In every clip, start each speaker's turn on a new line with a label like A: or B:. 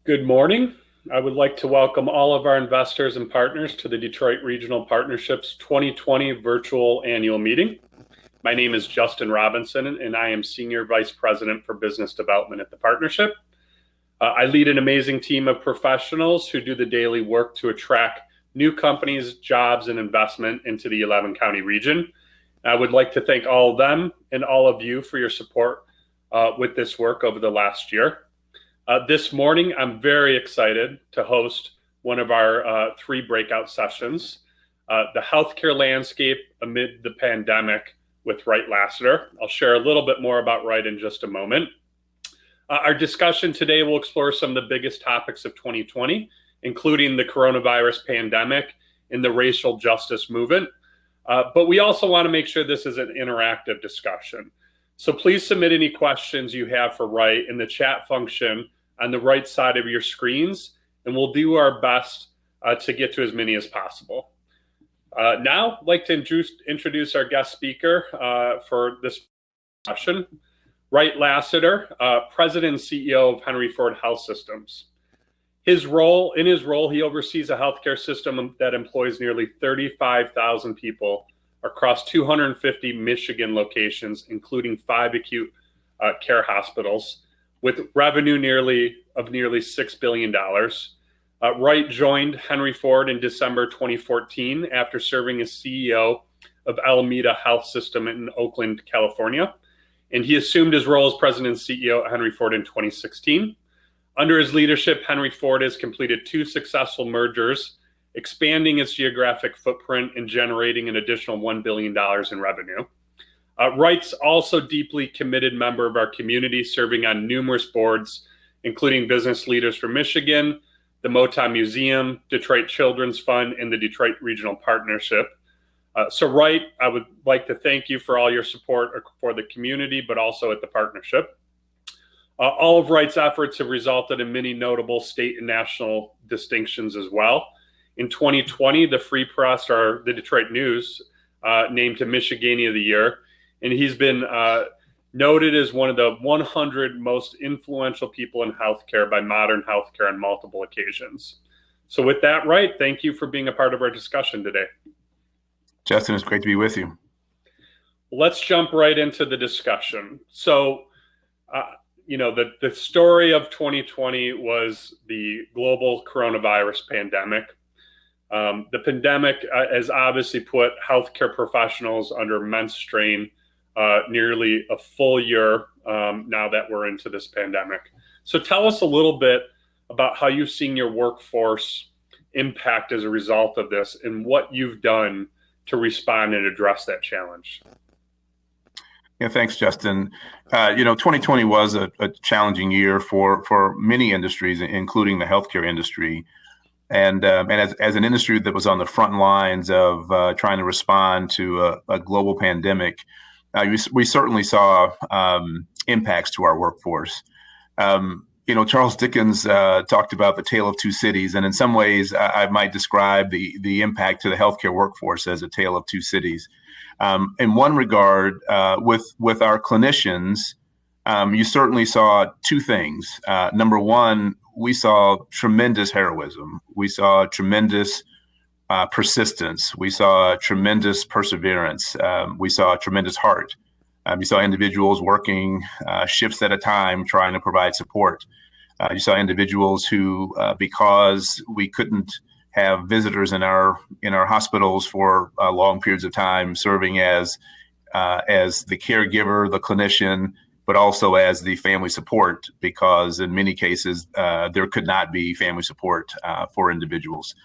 A: Good morning. I would like to welcome all of our investors and partners to the Detroit Regional Partnerships 2020 virtual annual meeting. My name is Justin Robinson, and I am Senior Vice President for Business Development at the partnership. I lead an amazing team of professionals who do the daily work to attract new companies, jobs, and investment into the 11-county region. I would like to thank all of them and all of you for your support with this work over the last year. This morning, I'm very excited to host one of our 3 breakout sessions, the healthcare landscape amid the pandemic with Wright Lassiter. I'll share a little bit more about Wright in just a moment. Our discussion today will explore some of the biggest topics of 2020, including the coronavirus pandemic and the racial justice movement. But we also want to make sure this is an interactive discussion. So please submit any questions you have for Wright in the chat function on the right side of your screens, and we'll do our best to get to as many as possible. Now, I'd like to introduce our guest speaker for this session, Wright Lassiter, President and CEO of Henry Ford Health Systems. In his role, he oversees a healthcare system that employs nearly 35,000 people across 250 Michigan locations, including 5 acute care hospitals, with revenue nearly $6 billion. Wright joined Henry Ford in December 2014 after serving as CEO of Alameda Health System in Oakland, California. And he assumed his role as President and CEO at Henry Ford in 2016. Under his leadership, Henry Ford has completed 2 successful mergers, expanding its geographic footprint and generating an additional $1 billion in revenue. Wright's also a deeply committed member of our community, serving on numerous boards, including Business Leaders for Michigan, the Motown Museum, Detroit Children's Fund, and the Detroit Regional Partnership. So Wright, I would like to thank you for all your support for the community, but also at the partnership. All of Wright's efforts have resulted in many notable state and national distinctions as well. In 2020, the Free Press, or the Detroit News, named him Michigania of the Year, and he's been noted as one of the 100 most influential people in healthcare by Modern Healthcare on multiple occasions. So with that, Wright, thank you for being a part of our discussion today.
B: Justin, it's great to be with you.
A: Let's jump right into the discussion. So, the story of 2020 was the global coronavirus pandemic. The pandemic has obviously put healthcare professionals under immense strain, nearly a full year now that we're into this pandemic. So tell us a little bit about how you've seen your workforce impact as a result of this and what you've done to respond and address that challenge.
B: Yeah, thanks, Justin. 2020 was a challenging year for many industries, including the healthcare industry. And as an industry that was on the front lines of trying to respond to a global pandemic, we certainly saw impacts to our workforce. Charles Dickens talked about the tale of 2 cities, and in some ways, I might describe the impact to the healthcare workforce as a tale of 2 cities. In one regard, with our clinicians, you certainly saw 2 things. Number one, we saw tremendous heroism. We saw tremendous persistence. We saw tremendous perseverance. We saw tremendous heart. You saw individuals working shifts at a time, trying to provide support. You saw individuals who, because we couldn't have visitors in our hospitals for long periods of time, serving as the caregiver, the clinician, but also as the family support, because in many cases there could not be family support for individuals.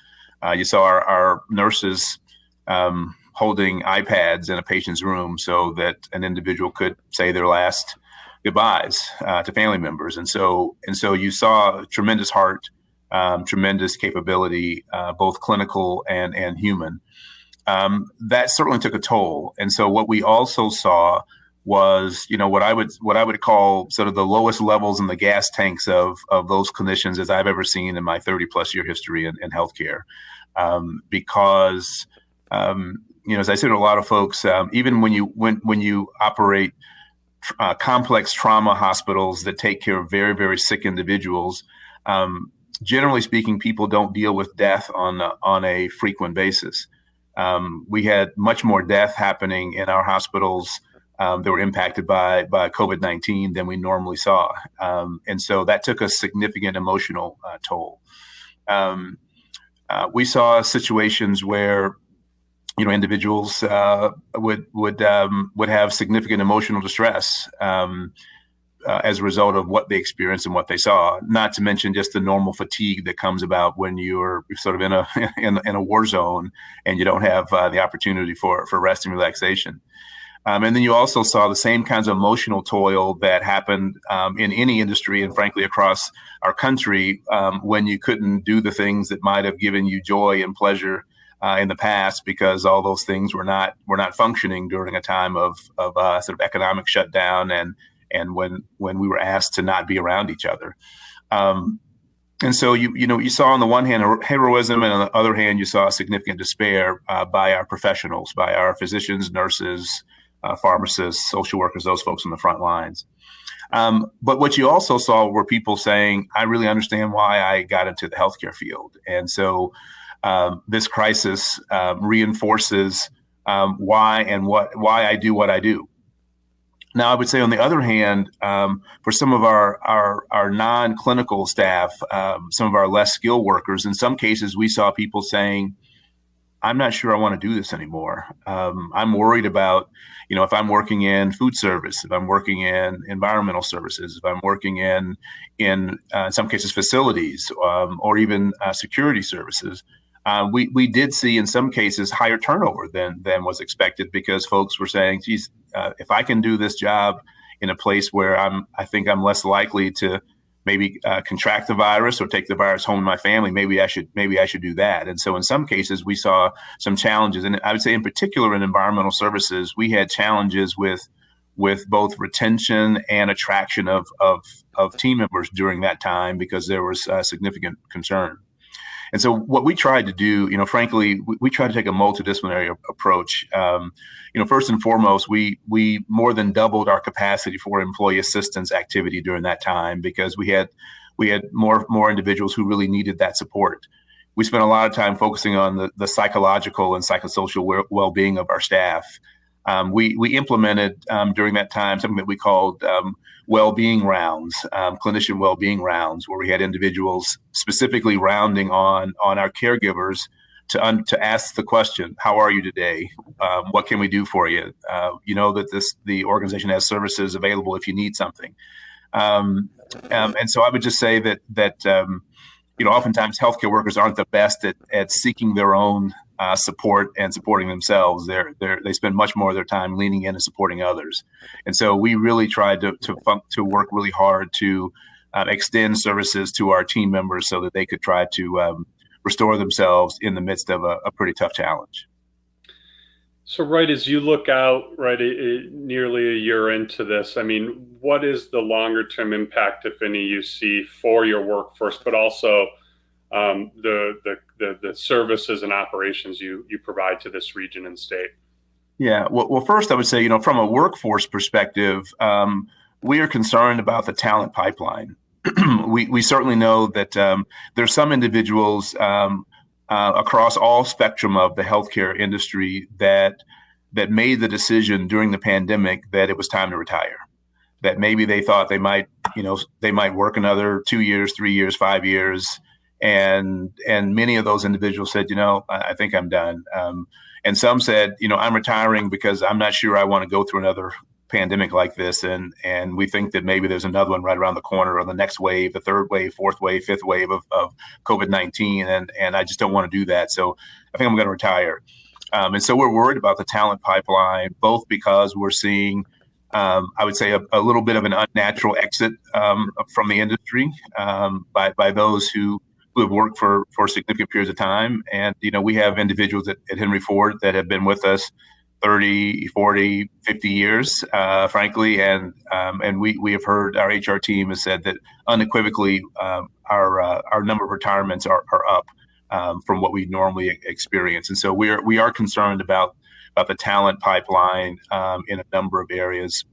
B: You saw our nurses holding iPads in a patient's room so that an individual could say their last goodbyes to family members. And so you saw tremendous heart, tremendous capability, both clinical and human. That certainly took a toll. And so what we also saw was, what I would call sort of the lowest levels in the gas tanks of those clinicians as I've ever seen in my 30+ year history in healthcare. Because as I said to a lot of folks, even when you operate complex trauma hospitals that take care of very, very sick individuals, generally speaking, people don't deal with death on a frequent basis. We had much more death happening in our hospitals that were impacted by COVID-19 than we normally saw. And so that took a significant emotional toll. We saw situations where individuals would have significant emotional distress as a result of what they experienced and what they saw. Not to mention just the normal fatigue that comes about when you're sort of in a war zone and you don't have the opportunity for rest and relaxation. And then you also saw the same kinds of emotional toil that happened in any industry and frankly across our country when you couldn't do the things that might have given you joy and pleasure in the past because all those things were not functioning during a time of sort of economic shutdown and when we were asked to not be around each other. And so you saw on the one hand heroism, and on the other hand you saw significant despair by our professionals, by our physicians, nurses, pharmacists, social workers, those folks on the front lines. But what you also saw were people saying, I really understand why I got into the healthcare field. And so this crisis reinforces why I do what I do. Now, I would say on the other hand, for some of our non-clinical staff, some of our less skilled workers, in some cases, we saw people saying, I'm not sure I want to do this anymore. I'm worried about, if I'm working in food service, if I'm working in environmental services, if I'm working in some cases facilities or even security services. We did see in some cases higher turnover than was expected because folks were saying, geez, if I can do this job in a place where I think I'm less likely to maybe contract the virus or take the virus home to my family, maybe I should do that. And so in some cases we saw some challenges, and I would say in particular in environmental services, we had challenges with both retention and attraction of team members during that time because there was significant concern. And so what we tried to do, frankly, we tried to take a multidisciplinary approach. First and foremost, we more than doubled our capacity for employee assistance activity during that time because we had more individuals who really needed that support. We spent a lot of time focusing on the psychological and psychosocial well-being of our staff. We implemented during that time something that we called well-being rounds, clinician well-being rounds, where we had individuals specifically rounding on our caregivers to ask the question, how are you today? What can we do for you? You know that the organization has services available if you need something. And so I would just say that oftentimes healthcare workers aren't the best at seeking their own support and supporting themselves. They spend much more of their time leaning in and supporting others. And so we really tried to work really hard to extend services to our team members so that they could try to restore themselves in the midst of a pretty tough challenge.
A: So, Wright, as you look out, nearly a year into this, I mean, what is the longer term impact, if any, you see for your workforce, but also the services and operations you provide to this region and state?
B: Yeah, well, first I would say, from a workforce perspective, we are concerned about the talent pipeline. We certainly know that there's some individuals across all spectrum of the healthcare industry that made the decision during the pandemic that it was time to retire. That maybe they thought they might work another 2 years, 3 years, 5 years. And many of those individuals said, I think I'm done. And some said, I'm retiring because I'm not sure I want to go through another pandemic like this. And we think that maybe there's another one right around the corner, or the next wave, the third wave, fourth wave, fifth wave of COVID-19. And I just don't want to do that. So I think I'm going to retire. And so we're worried about the talent pipeline, both because we're seeing, I would say, a little bit of an unnatural exit from the industry by those who have worked for significant periods of time. And, we have individuals at Henry Ford that have been with us 30, 40, 50 years, frankly. And we have heard, our HR team has said that unequivocally our number of retirements are up from what we normally experience. And so we are concerned about the talent pipeline in a number of areas.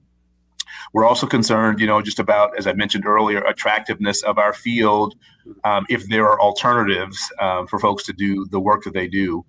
B: We're also concerned, just about, as I mentioned earlier, attractiveness of our field. If there are alternatives for folks to do the work that they do.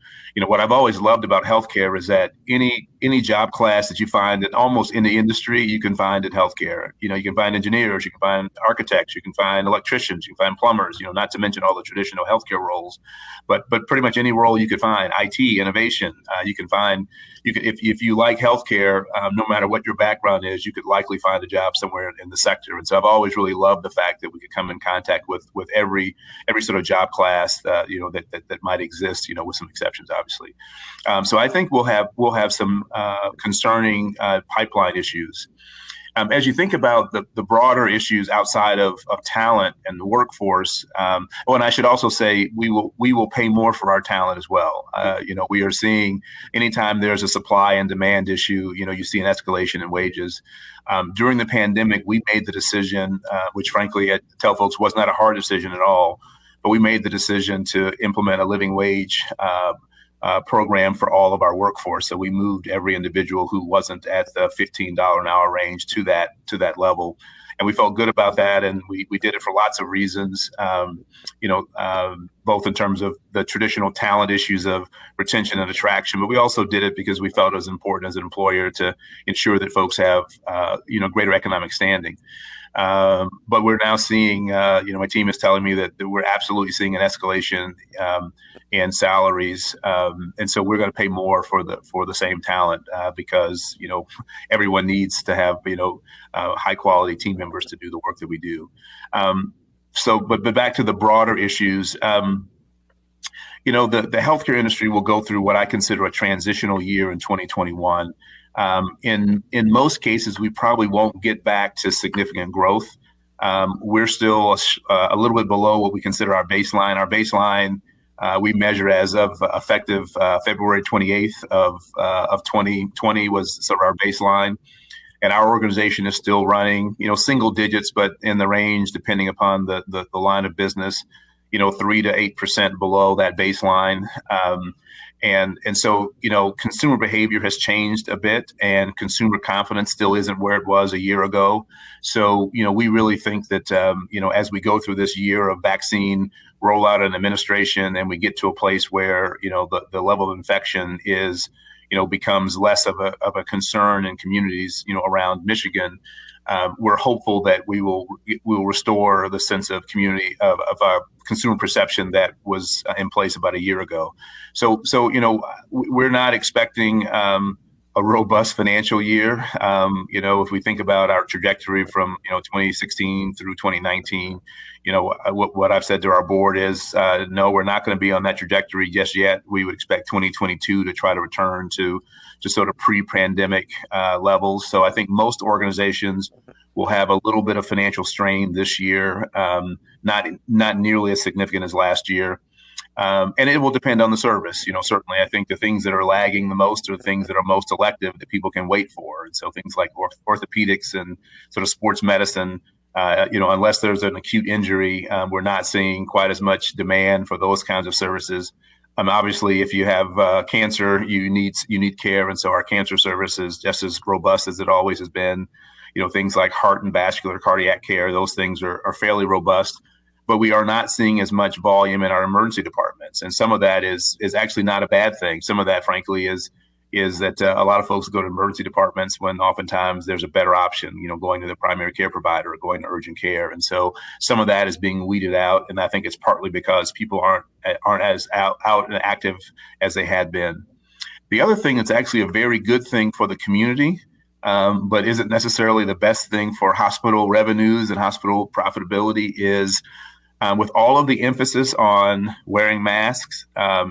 B: What I've always loved about healthcare is that any job class that you find in almost any industry, you can find in healthcare. You can find engineers, you can find architects, you can find electricians, you can find plumbers, not to mention all the traditional healthcare roles, but pretty much any role you could find, IT, innovation, you can find. If you like healthcare, no matter what your background is, you could likely find a job somewhere in the sector. And so I've always really loved the fact that we could come in contact with every sort of job class that might exist, with some exceptions, obviously. So I think we'll have some concerning pipeline issues. As you think about the broader issues outside of talent and the workforce, and I should also say we will pay more for our talent as well. We are seeing anytime there's a supply and demand issue, you see an escalation in wages. During the pandemic, we made the decision, which frankly, I tell folks was not a hard decision at all, but we made the decision to implement a living wage program for all of our workforce. So we moved every individual who wasn't at the $15 an hour range to that level. And we felt good about that. And we did it for lots of reasons, both in terms of the traditional talent issues of retention and attraction, but we also did it because we felt it was important as an employer to ensure that folks have, greater economic standing. But we're now seeing, my team is telling me that we're absolutely seeing an escalation in salaries, and so we're going to pay more for the same talent because everyone needs to have high quality team members to do the work that we do. But back to the broader issues. The healthcare industry will go through what I consider a transitional year in 2021. In most cases, we probably won't get back to significant growth. We're still a little bit below what we consider our baseline. Our baseline we measure as of effective February 28th of 2020 was sort of our baseline. And our organization is still running, single digits, but in the range, depending upon the line of business, 3 to 8% below that baseline. And so, consumer behavior has changed a bit and consumer confidence still isn't where it was a year ago. So, we really think that, as we go through this year of vaccine rollout and administration and we get to a place where, the level of infection is, becomes less of a concern in communities, around Michigan, we're hopeful that we will restore the sense of community of consumer perception that was in place about a year ago. So we're not expecting a robust financial year. If we think about our trajectory from 2016 through 2019, what I've said to our board is no, we're not going to be on that trajectory just yet. We would expect 2022 to try to return to sort of pre-pandemic levels. So I think most organizations will have a little bit of financial strain this year, not nearly as significant as last year. And it will depend on the service. Certainly, I think the things that are lagging the most are the things that are most elective that people can wait for. And so things like orthopedics and sort of sports medicine, unless there's an acute injury, we're not seeing quite as much demand for those kinds of services. Obviously, if you have cancer, you need care. And so our cancer service is just as robust as it always has been. Things like heart and vascular cardiac care, those things are fairly robust. But we are not seeing as much volume in our emergency departments. And some of that is actually not a bad thing. Some of that, frankly, is that a lot of folks go to emergency departments when oftentimes there's a better option, going to the primary care provider or going to urgent care. And so some of that is being weeded out. And I think it's partly because people aren't as out and active as they had been. The other thing that's actually a very good thing for the community, but isn't necessarily the best thing for hospital revenues and hospital profitability is with all of the emphasis on wearing masks,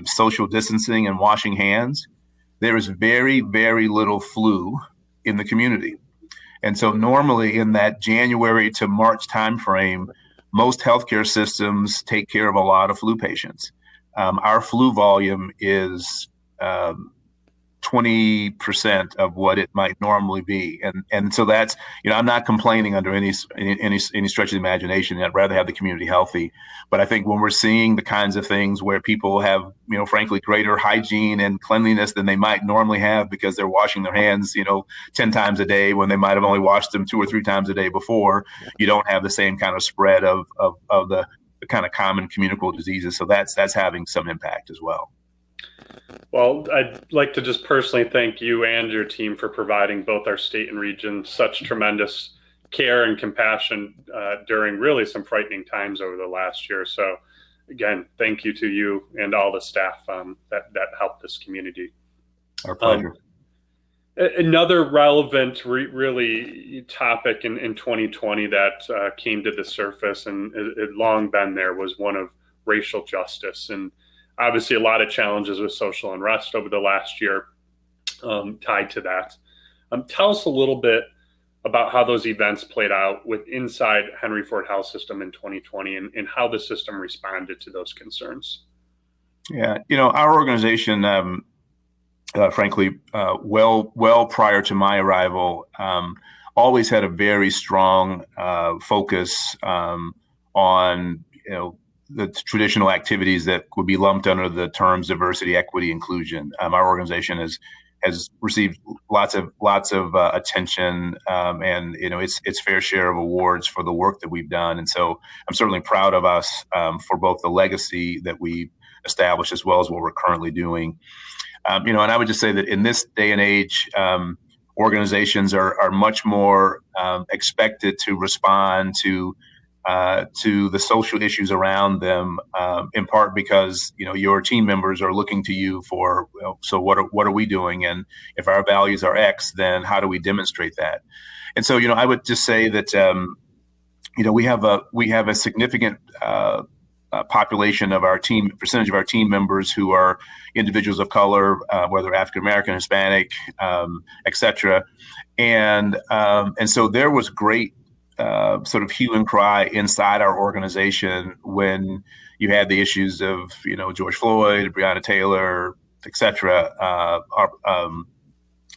B: social distancing, and washing hands, there is very, very little flu in the community. And so normally in that January to March timeframe, most healthcare systems take care of a lot of flu patients. Our flu volume is 20% of what it might normally be. And so that's, I'm not complaining under any stretch of the imagination. I'd rather have the community healthy. But I think when we're seeing the kinds of things where people have, frankly, greater hygiene and cleanliness than they might normally have because they're washing their hands, 10 times a day when they might have only washed them 2 or 3 times a day before, you don't have the same kind of spread of the kind of common communicable diseases. So that's having some impact as well.
A: Well, I'd like to just personally thank you and your team for providing both our state and region such tremendous care and compassion during really some frightening times over the last year. So again, thank you to you and all the staff that helped this community.
B: Our pleasure.
A: Another relevant really topic in 2020 that came to the surface and it had long been there was one of racial justice. And obviously a lot of challenges with social unrest over the last year tied to that. Tell us a little bit about how those events played out inside Henry Ford Health System in 2020 and how the system responded to those concerns.
B: Yeah, our organization, frankly, well prior to my arrival, always had a very strong focus on, the traditional activities that would be lumped under the terms diversity, equity, inclusion. Our organization has received lots of attention and its fair share of awards for the work that we've done. And so I'm certainly proud of us for both the legacy that we established as well as what we're currently doing. And I would just say that in this day and age, organizations are much more expected to respond to the social issues around them, in part because your team members are looking to you for, so what are we doing, and if our values are X, then how do we demonstrate that? And so I would just say that we have a significant population of our team, percentage of our team members who are individuals of color, whether African American, Hispanic, et cetera, and so there was great sort of hue and cry inside our organization when you had the issues of, George Floyd, Breonna Taylor, et cetera,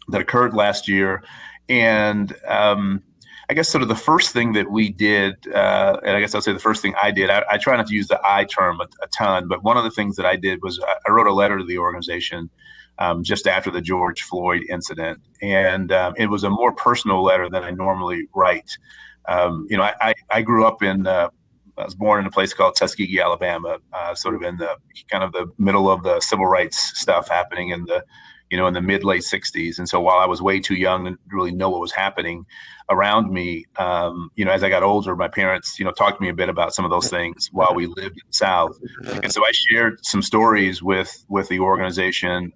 B: that occurred last year. And I guess sort of the first thing that we did, and I guess I'll say the first thing I did, I try not to use the I term a ton, but one of the things that I did was I wrote a letter to the organization just after the George Floyd incident. And it was a more personal letter than I normally write. I grew up I was born in a place called Tuskegee, Alabama, sort of in the kind of the middle of the civil rights stuff happening in the mid-late 60s. And so while I was way too young to really know what was happening around me, as I got older, my parents, talked to me a bit about some of those things while we lived in the South. And so I shared some stories with the organization,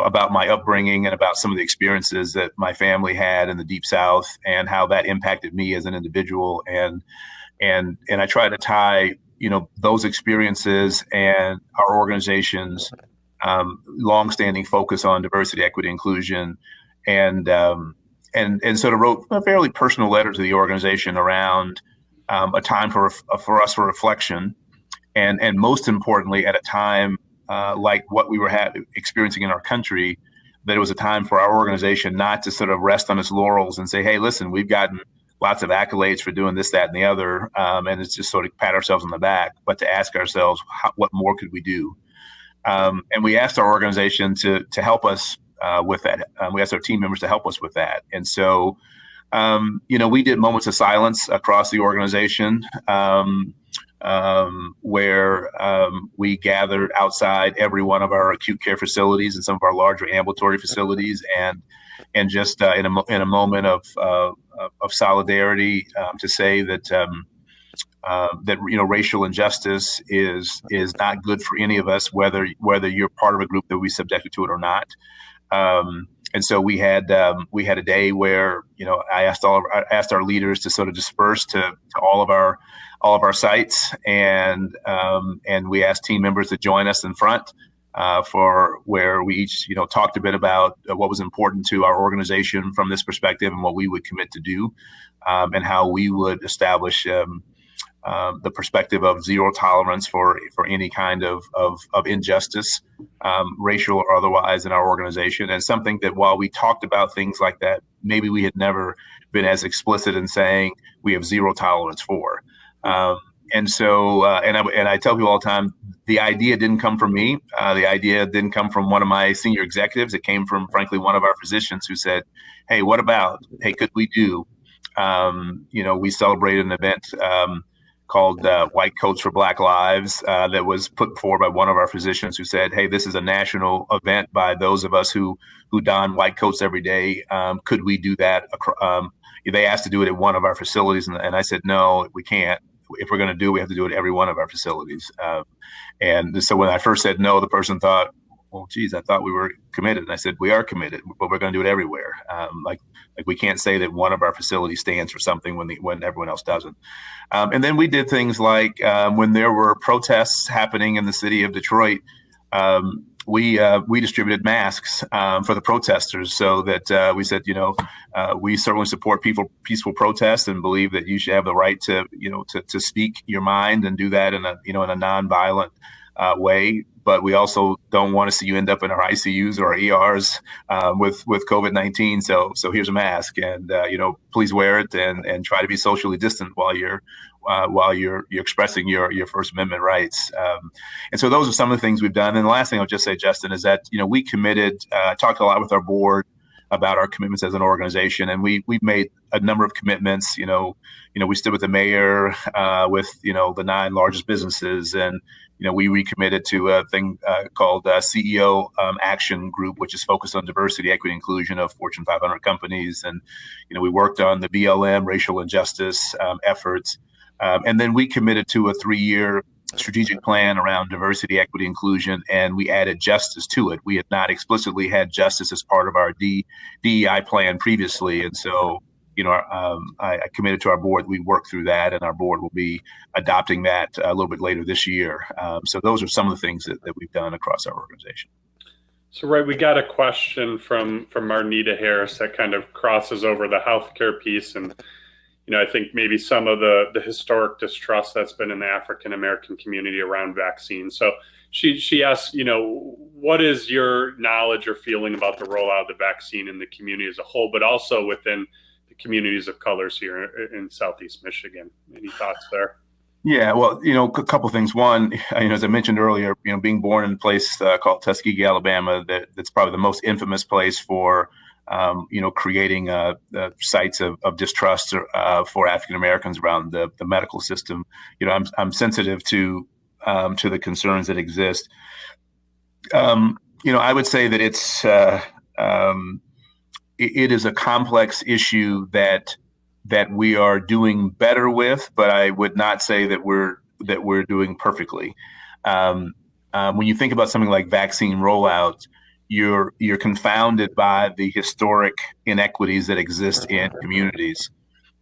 B: about my upbringing and about some of the experiences that my family had in the Deep South and how that impacted me as an individual. And I try to tie, those experiences and our organization's longstanding focus on diversity, equity, inclusion, and sort of wrote a fairly personal letter to the organization around a time for us for reflection, and most importantly, at a time like what we were experiencing in our country, that it was a time for our organization not to sort of rest on its laurels and say, hey, listen, we've gotten lots of accolades for doing this, that, and the other, and it's just sort of pat ourselves on the back, but to ask ourselves, what more could we do? And we asked our organization to help us with that. We asked our team members to help us with that. And so, we did moments of silence across the organization, where we gathered outside every one of our acute care facilities and some of our larger ambulatory facilities, and just in a moment of solidarity, to say that racial injustice is not good for any of us, whether you're part of a group that we subjected to it or not. And so we had a day where I asked our leaders to sort of disperse to all of our sites, and we asked team members to join us in front for where we each talked a bit about what was important to our organization from this perspective and what we would commit to do, and how we would establish the perspective of zero tolerance for any kind of injustice, racial or otherwise, in our organization. And something that, while we talked about things like that, maybe we had never been as explicit in saying we have zero tolerance for. And so, and I tell people all the time, the idea didn't come from me. The idea didn't come from one of my senior executives. It came from, frankly, one of our physicians who said, "Hey, could we do?" We celebrated an event called White Coats for Black Lives that was put forward by one of our physicians who said, "Hey, this is a national event by those of us who don white coats every day. Could we do that?" They asked to do it at one of our facilities, and I said, "No, we can't. If we're going to do it, we have to do it at every one of our facilities." And so when I first said no, the person thought, "Well, geez, I thought we were committed." And I said, "We are committed, but we're going to do it everywhere." Like we can't say that one of our facilities stands for something when everyone else doesn't. And then we did things like when there were protests happening in the city of Detroit, we distributed masks for the protesters, so that we said, we certainly support peaceful protests and believe that you should have the right to speak your mind and do that in a nonviolent way. But we also don't want to see you end up in our ICUs or our ERs with COVID-19. So here's a mask, and please wear it and try to be socially distant while you're expressing your First Amendment rights. And so those are some of the things we've done. And the last thing I'll just say, Justin, is that we committed. Talked a lot with our board about our commitments as an organization, and we've made a number of commitments. We stood with the mayor, with the 9 largest businesses, and we recommitted to a thing called CEO Action Group, which is focused on diversity, equity, inclusion of Fortune 500 companies. And we worked on the BLM racial injustice efforts, and then we committed to a 3-year strategic plan around diversity, equity, inclusion, and we added justice to it. We had not explicitly had justice as part of our DEI plan previously, and so I committed to our board that we work through that, and our board will be adopting that a little bit later this year. So those are some of the things that we've done across our organization.
A: So, right, we got a question from Marnita Harris that kind of crosses over the healthcare piece, and I think maybe some of the historic distrust that's been in the African American community around vaccines. So she asked, what is your knowledge or feeling about the rollout of the vaccine in the community as a whole, but also within the communities of colors here in Southeast Michigan? Any thoughts there?
B: Yeah, well, a couple of things. One, as I mentioned earlier, being born in a place called Tuskegee, Alabama, that's probably the most infamous place for creating sites of distrust for African Americans around the medical system. I'm sensitive to the concerns that exist. I would say that it is a complex issue that we are doing better with, but I would not say that we're doing perfectly. When you think about something like vaccine rollout, you're confounded by the historic inequities that exist in communities.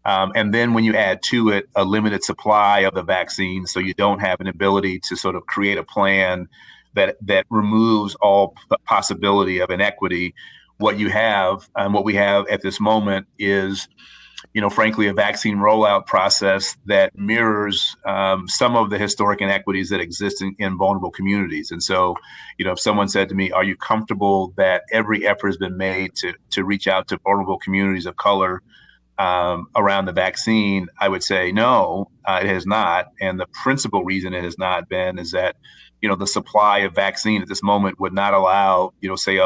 B: And then when you add to it a limited supply of the vaccine, so you don't have an ability to sort of create a plan that removes all possibility of inequity, what you have and what we have at this moment is, frankly, a vaccine rollout process that mirrors some of the historic inequities that exist in vulnerable communities. And so, if someone said to me, "Are you comfortable that every effort has been made to reach out to vulnerable communities of color around the vaccine?" I would say no, it has not. And the principal reason it has not been is that the supply of vaccine at this moment would not allow, say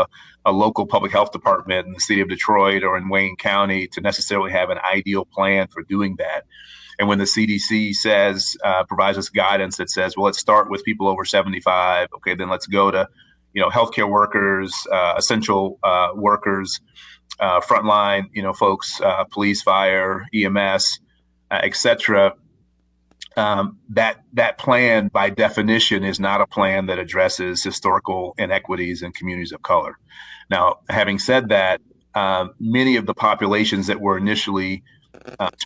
B: a local public health department in the city of Detroit or in Wayne County to necessarily have an ideal plan for doing that. And when the CDC provides us guidance that says, well, let's start with people over 75. Okay, then let's go to, healthcare workers, essential workers, frontline, folks, police, fire, EMS, et cetera. That plan, by definition, is not a plan that addresses historical inequities in communities of color. Now, having said that, many of the populations that were initially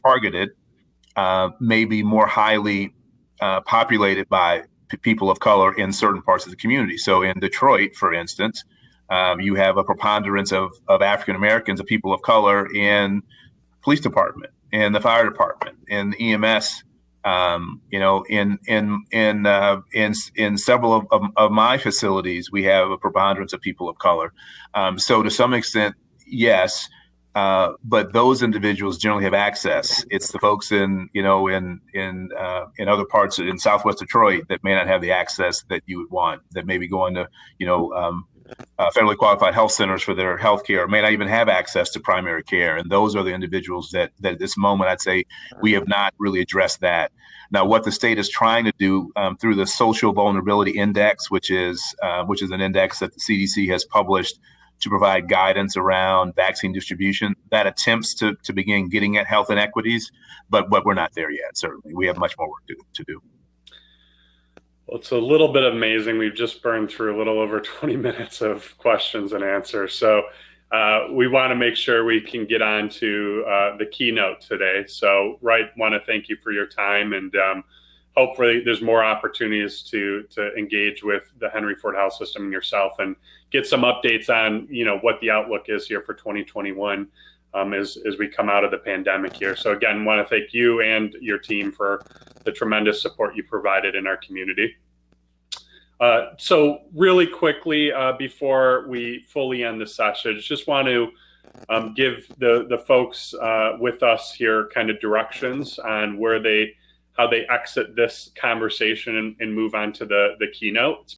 B: targeted may be more highly populated by people of color in certain parts of the community. So in Detroit, for instance, you have a preponderance of African Americans, of people of color in police department, in the fire department, in the EMS You know, in several of my facilities, we have a preponderance of people of color. So to some extent, yes, but those individuals generally have access. It's the folks in, you know, in other parts in Southwest Detroit that may not have the access that you would want, that may be going to, you know, federally qualified health centers for their health care, may not even have access to primary care. And those are the individuals that at this moment, I'd say we have not really addressed that. Now, what the state is trying to do through the Social Vulnerability Index, which is an index that the CDC has published to provide guidance around vaccine distribution, that attempts to begin getting at health inequities, but we're not there yet. Certainly, we have much more work to do.
A: Well, it's a little bit amazing. We've just burned through a little over 20 minutes of questions and answers. So we want to make sure we can get on to the keynote today. So, Wright, want to thank you for your time, and hopefully there's more opportunities to engage with the Henry Ford Health System and yourself and get some updates on, you know, what the outlook is here for 2021 as we come out of the pandemic here. So again, want to thank you and your team for the tremendous support you provided in our community. So really quickly, before we fully end the session, just want to give the folks with us here kind of directions on how they exit this conversation and move on to the keynote. It's